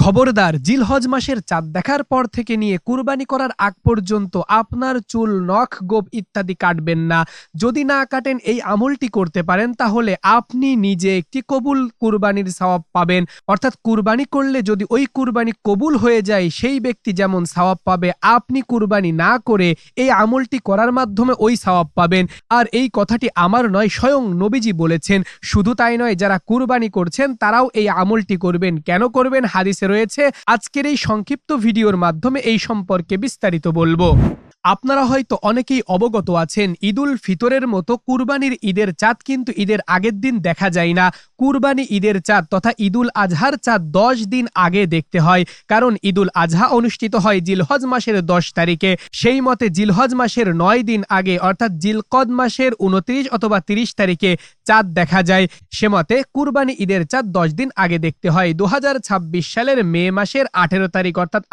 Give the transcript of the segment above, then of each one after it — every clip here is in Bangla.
খবরদার, জিলহজ মাসের চাঁদ দেখার পর থেকে নিয়ে কুরবানি করার আগ পর্যন্ত আপনার চুল, নখ, গোঁফ ইত্যাদি কাটবেন না। যদি না কাটেন, এই আমলটি করতে পারেন, তাহলে আপনি নিজে একটি কবুল কুরবানির সওয়াব পাবেন। অর্থাৎ কুরবানি করলে যদি ওই কুরবানি কবুল হয়ে যায়, সেই ব্যক্তি যেমন সওয়াব পাবে, আপনি কুরবানি না করে এই আমলটি করার মাধ্যমে ওই সওয়াব পাবেন। আর এই কথাটি আমার নয়, স্বয়ং নবীজি বলেছেন। শুধু তাই নয়, যারা কুরবানি করছেন তারাও এই আমলটি করবেন। কেন করবেন? হাদিসে রয়েছে। আজকের এই সংক্ষিপ্ত ভিডিওর মাধ্যমে এই সম্পর্কে বিস্তারিত বলবো। আপনারা হয়তো অনেকেই অবগত আছেন, ঈদুল ফিতরের মতো কুরবানির ঈদের চাঁদ কিন্তু ঈদের আগের দিন দেখা যায় না। কুরবানি ঈদের চাঁদ তথা ঈদুল আজহার চাঁদ 10 দিন আগে দেখতে হয়। কারণ ঈদুল আজহা অনুষ্ঠিত হয় জিলহজ মাসের 10 তারিখে। সেই মতে জিলহজ মাসের 9 দিন আগে অর্থাৎ জিলকদ মাসের 29 অথবা 30 তারিখে চাঁদ দেখা যায়। সে মতে কুরবানি ঈদের চাঁদ 10 দিন আগে দেখতে হয়। 2026 সালের মে মাসের 18 তারিখ অর্থাৎ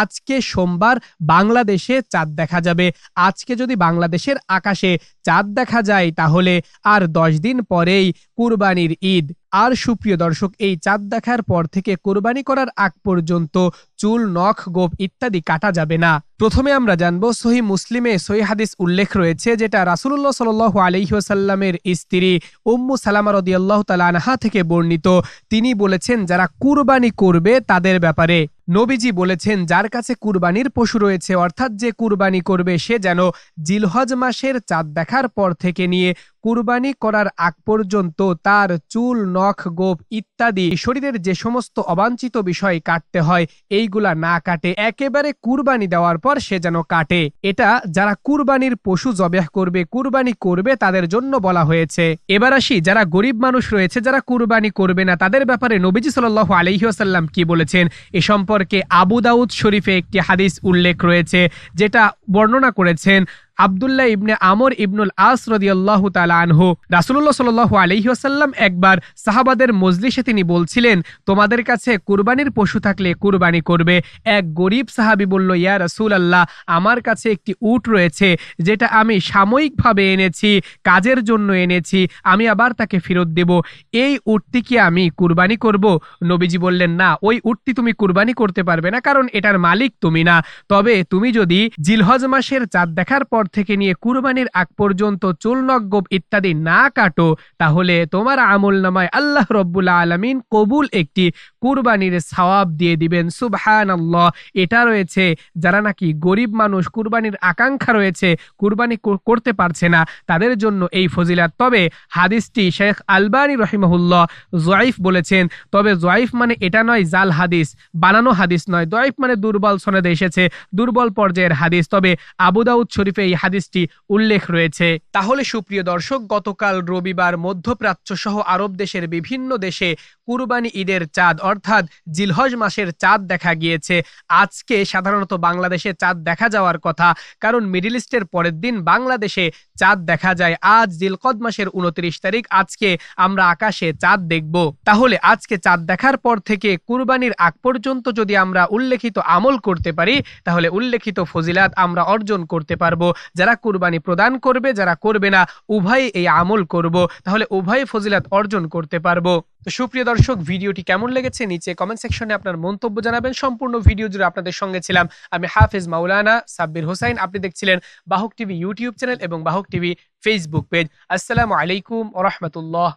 আজকে সোমবার বাংলাদেশে চাঁদ দেখা যাবে। আজকে যদি বাংলাদেশের আকাশে চাঁদ দেখা যায়, তাহলে আর 10 দিন পরেই কুরবানির ঈদ। আর সুপ্রিয় দর্শক, এই চাঁদ দেখার পর থেকে কুরবানি করার আগ পর্যন্ত চুল, নখ, গোঁফ ইত্যাদি কাটা যাবে না। প্রথমে আমরা জানবো, সহিহ মুসলিমে সহিহ হাদিস উল্লেখ রয়েছে, যেটা রাসূলুল্লাহ সাল্লাল্লাহু আলাইহি ওয়াসাল্লামের স্ত্রী উম্মু সালামা রাদিয়াল্লাহু তাআলা আনহা থেকে বর্ণিত। তিনি বলেছেন, যারা কুরবানি করবে তাদের ব্যাপারে নবীজি বলেছেন, যার কাছে কুরবানির পশু রয়েছে, অর্থাৎ যে কুরবানি করবে, সে যেন জিলহজ মাসের চাঁদ দেখার পর থেকে নিয়ে কুরবানি করার আগ পর্যন্ত তার চুল, নখ, গোঁফ ইত্যাদি শরীরের যে সমস্ত অবাঞ্ছিত বিষয় কাটতে হয়, এইগুলা না কাটে একেবারে কুরবানি দেওয়ার পর সে যেন কাটে। এটা যারা কুরবানির পশু জবেহ করবে, কুরবানি করবে, তাদের জন্য বলা হয়েছে। এবার আসি, যারা গরিব মানুষ রয়েছে, যারা কুরবানি করবে না, তাদের ব্যাপারে নবীজি সাল্লাল্লাহু আলাইহি ওয়াসাল্লাম কি বলেছেন এ সম্পর্কে আবু দাউদ শরীফে একটি হাদিস উল্লেখ রয়েছে, যেটা বর্ণনা করেছেন আব্দুল্লাহ ইবনে আমর ইবনুল আস রাদিয়াল্লাহু তাআলা আনহু। রাসূলুল্লাহ সাল্লাল্লাহু আলাইহি ওয়াসাল্লাম একবার সাহাবাদের মজলিসে তিনি বলছিলেন, তোমাদের কাছে কুরবানির পশু থাকলে কুরবানি করবে। এক গরিব সাহাবী বলল, ইয়া রাসূলুল্লাহ, আমার কাছে একটি উট রয়েছে, যেটা আমি সাময়িকভাবে এনেছি, কাজের জন্য এনেছি, আমি আবার তাকে ফেরত দেব। এই উটটি কি আমি কুরবানি করব? নবীজি বললেন, না, ওই উটটি তুমি কুরবানি করতে পারবে না, কারণ এটার মালিক তুমি না। তবে তুমি যদি জিলহজ মাসের চাঁদ দেখার পর থেকে নিয়ে কুরবানির আগ পর্যন্ত চুল, নখ, গোঁফ ইত্যাদি না কাটো, তাহলে তোমার আমলনামায় আল্লাহ রব্বুল আলামিন কবুল একটি কুরবানির সওয়াব দিয়ে দিবেন। সুবহানাল্লাহ। এটা রয়েছে যারা নাকি গরিব মানুষ, কুরবানির আকাঙ্ক্ষা রয়েছে, কুরবানি করতে পারছে না, তাদের জন্য এই ফজিলাত। তবে হাদিসটি শেখ আলবানী রহিমাহুল্লাহ জয়ীফ বলেছেন। তবে জয়ীফ মানে এটা নয় জাল হাদিস, বানানো হাদিস নয়। জয়ীফ মানে দুর্বল সনদে এসেছে, দুর্বল পর্যায়ের হাদিস। তবে আবু দাউদ শরীফে এই হাদিসটি উল্লেখ রয়েছে। তাহলে সুপ্রিয় দর্শক, গতকাল রবিবার মধ্যপ্রাচ্য সহ আরব দেশের বিভিন্ন দেশে কুরবানি ঈদের চাঁদ অর্থাৎ জিলহজ মাসের চাঁদ দেখা গিয়েছে। আজকে সাধারণত বাংলাদেশে চাঁদ দেখা যাওয়ার কথা, কারণ মিডল ইস্টের পরের দিন বাংলাদেশে চাঁদ দেখা যায়। আজ জিলকদ মাসের 29 তারিখ, আজকে আমরা আকাশে চাঁদ দেখব। তাহলে আজকে চাঁদ দেখার পর থেকে কুরবানির আগ পর্যন্ত যদি আমরা উল্লেখিত আমল করতে পারি, তাহলে উল্লেখিত ফজিলাত আমরা অর্জন করতে পারবো। যারা কুরবানি প্রদান করবে, যারা করবে না, উভয় এই আমল করব, তাহলে উভয় ফজিলাত অর্জন করতে পারবো। তো সুপ্রিয় দর্শক, ভিডিওটি কেমন লেগেছে নিচে কমেন্ট সেকশনে আপনার মন্তব্য জানাবেন। সম্পূর্ণ ভিডিও জুড়ে আপনাদের সঙ্গে ছিলাম আমি হাফেজ মাওলানা সাব্বির হোসাইন। আপনি দেখছিলেন বাহক টিভি ইউটিউব চ্যানেল এবং বাহক টিভি ফেসবুক পেজ। আসসালামু আলাইকুম ওয়া রাহমাতুল্লাহ।